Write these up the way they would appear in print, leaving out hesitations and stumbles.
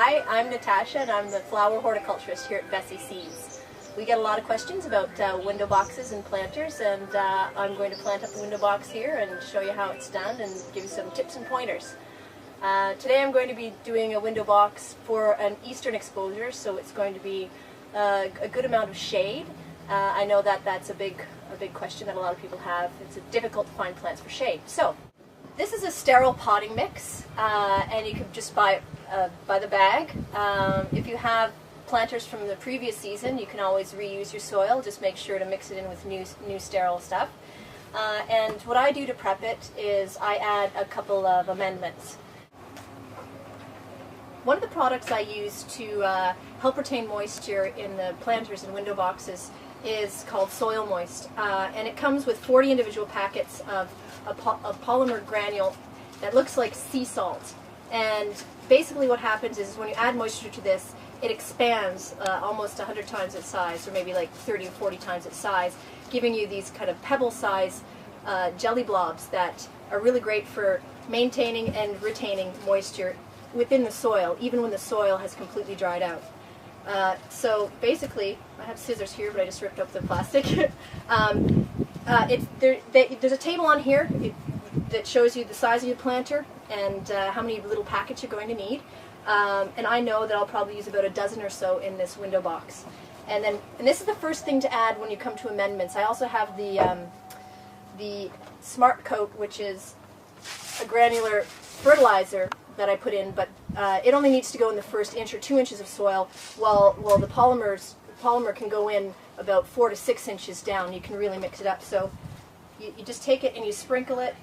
Hi, I'm Natasha and I'm the flower horticulturist here at Vessi Seeds. We get a lot of questions about window boxes and planters, and I'm going to plant up a window box here and show you how it's done and give you some tips and pointers. Today I'm going to be doing a window box for an eastern exposure, so it's going to be a good amount of shade. I know that that's a big question that a lot of people have. It's difficult to find plants for shade. So this is a sterile potting mix, and you can just buy it by the bag. If you have planters from the previous season, you can always reuse your soil. Just make sure to mix it in with new sterile stuff. And what I do to prep it is I add a couple of amendments. One of the products I use to help retain moisture in the planters and window boxes is called Soil Moist, and it comes with 40 individual packets of a polymer granule that looks like sea salt. And basically what happens is when you add moisture to this, it expands almost 100 times its size, or maybe like 30 or 40 times its size, giving you these kind of pebble-sized jelly blobs that are really great for maintaining and retaining moisture within the soil, even when the soil has completely dried out. So basically, I have scissors here, but I just ripped up the plastic. There's a table on here that shows you the size of your planter and how many little packets you're going to need. And I know that I'll probably use about a dozen or so in this window box. And this is the first thing to add when you come to amendments. I also have the Smart Coat, which is a granular fertilizer that I put in, but it only needs to go in the first inch or 2 inches of soil, while the polymer can go in about 4 to 6 inches down. You can really mix it up. So you just take it and you sprinkle it,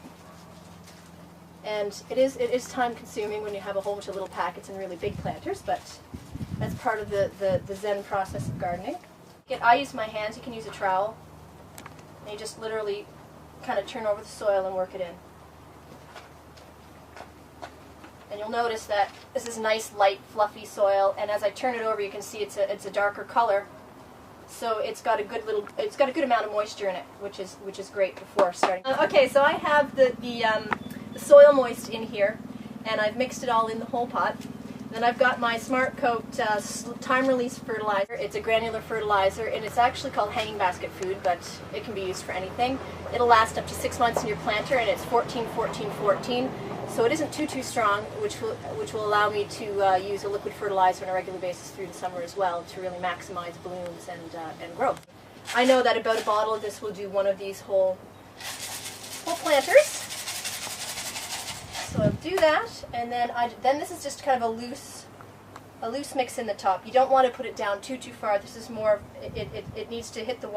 and it is time consuming when you have a whole bunch of little packets and really big planters, but that's part of the Zen process of gardening. I use my hands. You can use a trowel, and you just literally kind of turn over the soil and work it in. And you'll notice that this is nice, light, fluffy soil, and as I turn it over, you can see it's a darker color. So it's got a good amount of moisture in it, which is great before starting. Okay, so I have the Soil Moist in here, and I've mixed it all in the whole pot. Then I've got my Smart Coat time-release fertilizer. It's a granular fertilizer, and it's actually called hanging basket food, but it can be used for anything. It'll last up to 6 months in your planter, and it's 14-14-14. So it isn't too strong, which will allow me to use a liquid fertilizer on a regular basis through the summer as well to really maximize blooms and growth. I know that about a bottle of this will do one of these whole planters. So I'll do that, and then this is just kind of a loose mix in the top. You don't want to put it down too far. This is more, it needs to hit the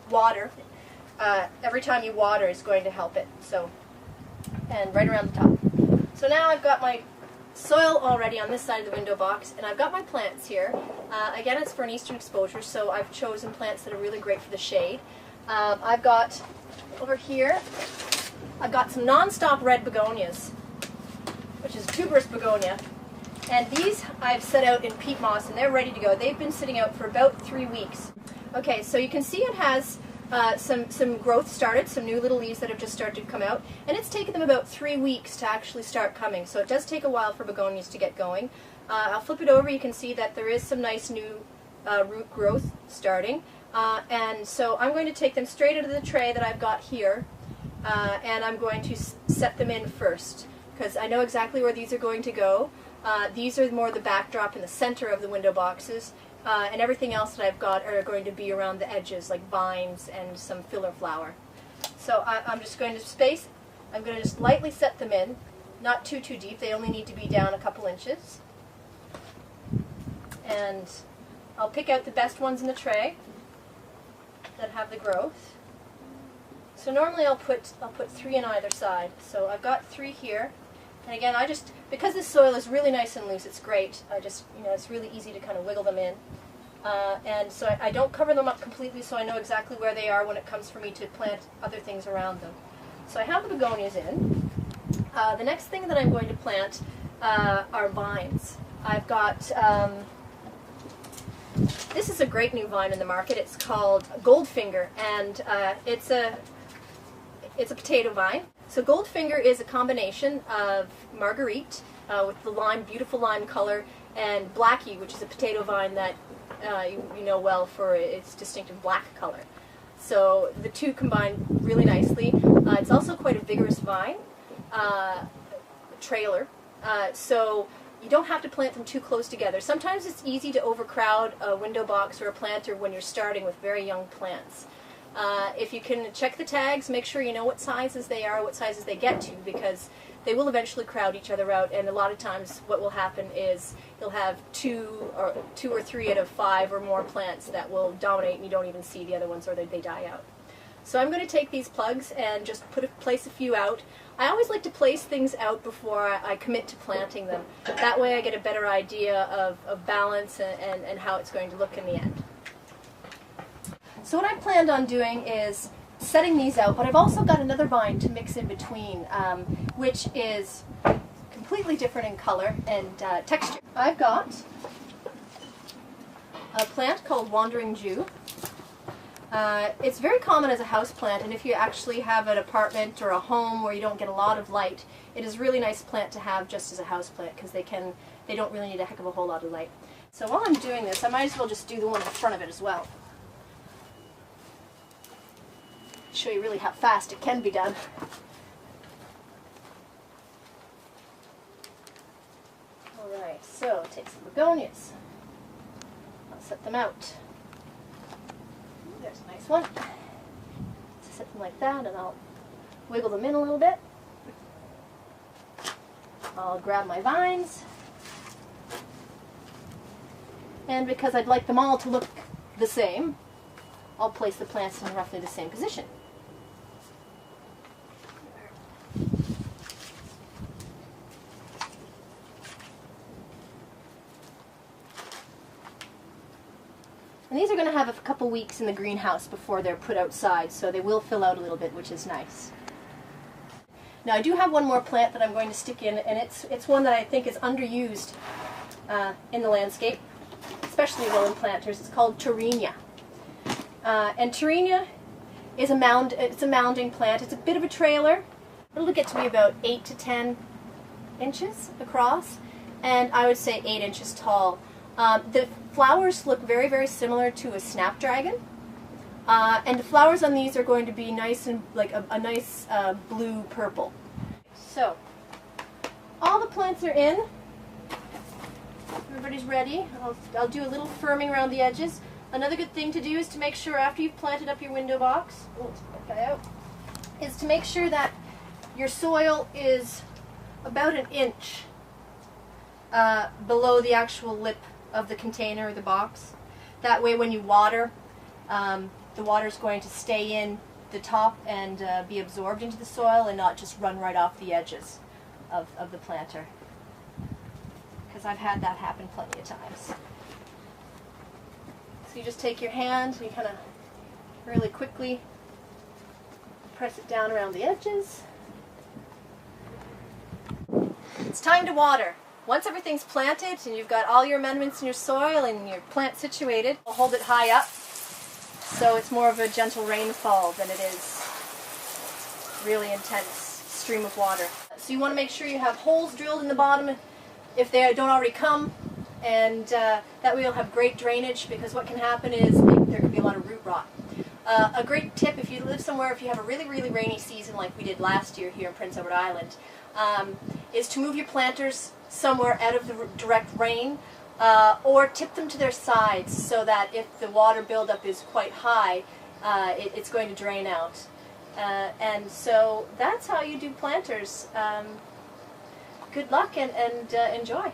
water. Every time you water is going to help it. So, and right around the top. So now I've got my soil already on this side of the window box, and I've got my plants here. Again, it's for an eastern exposure, so I've chosen plants that are really great for the shade. I've got, over here, I've got some non-stop red begonias, which is tuberous begonia. And these I've set out in peat moss, and they're ready to go. They've been sitting out for about 3 weeks. Okay, so you can see it has some growth started, some new little leaves that have just started to come out, and it's taken them about 3 weeks to actually start coming, so it does take a while for begonias to get going. I'll flip it over. You can see that there is some nice new root growth starting, and so I'm going to take them straight out of the tray that I've got here, and I'm going to set them in first, because I know exactly where these are going to go. These are more the backdrop in the center of the window boxes. And everything else that I've got are going to be around the edges, like vines and some filler flower. So I'm just going to I'm going to just lightly set them in, not too deep. They only need to be down a couple inches. And I'll pick out the best ones in the tray that have the growth. So normally I'll put 3 on either side. So I've got 3 here. And again, because this soil is really nice and loose, it's great. It's really easy to kind of wiggle them in. And so I don't cover them up completely, so I know exactly where they are when it comes for me to plant other things around them. So I have the begonias in. The next thing that I'm going to plant are vines. I've got, this is a great new vine in the market. It's called Goldfinger, and it's a potato vine. So Goldfinger is a combination of Marguerite with the beautiful lime color, and Blackie, which is a potato vine that you know well for its distinctive black color. So the two combine really nicely. It's also quite a vigorous vine, trailer, so you don't have to plant them too close together. Sometimes it's easy to overcrowd a window box or a planter when you're starting with very young plants. If you can check the tags, make sure you know what sizes they are, what sizes they get to, because they will eventually crowd each other out, and a lot of times what will happen is you'll have two or three out of 5 or more plants that will dominate and you don't even see the other ones, or they die out. So I'm going to take these plugs and just place a few out. I always like to place things out before I commit to planting them. That way I get a better idea of balance and how it's going to look in the end. So what I planned on doing is setting these out, but I've also got another vine to mix in between, which is completely different in color and texture. I've got a plant called Wandering Jew. It's very common as a house plant, and if you actually have an apartment or a home where you don't get a lot of light, it is a really nice plant to have just as a house plant, because they don't really need a heck of a whole lot of light. So while I'm doing this, I might as well just do the one in front of it as well. Show you really how fast it can be done. Alright, so take some begonias. I'll set them out. There's a nice one. So set them like that, and I'll wiggle them in a little bit. I'll grab my vines. And because I'd like them all to look the same, I'll place the plants in roughly the same position. And these are going to have a couple weeks in the greenhouse before they're put outside, so they will fill out a little bit, which is nice. Now I do have one more plant that I'm going to stick in, and it's one that I think is underused in the landscape, especially willow planters. It's called Torrenia. And Torrenia is a mounding plant. It's a bit of a trailer. It'll get to be about 8 to 10 inches across, and I would say 8 inches tall. The flowers look very, very similar to a snapdragon, and the flowers on these are going to be nice and like a nice blue purple. So all the plants are in. Everybody's ready. I'll do a little firming around the edges. Another good thing to do is to make sure after you've planted up your window box, is to make sure that your soil is about an inch below the actual lip of the container or the box. That way when you water, the water is going to stay in the top and be absorbed into the soil and not just run right off the edges of the planter. Because I've had that happen plenty of times. So you just take your hand and you kind of really quickly press it down around the edges. It's time to water. Once everything's planted and you've got all your amendments in your soil and your plant situated, I'll hold it high up so it's more of a gentle rainfall than it is really intense stream of water. So you want to make sure you have holes drilled in the bottom if they don't already come, and that way you'll have great drainage, because what can happen is there can be a lot of root rot. A great tip if you live somewhere, if you have a really, really rainy season like we did last year here in Prince Edward Island, is to move your planters somewhere out of the direct rain, or tip them to their sides so that if the water buildup is quite high, it's going to drain out. And so that's how you do planters. Good luck and enjoy.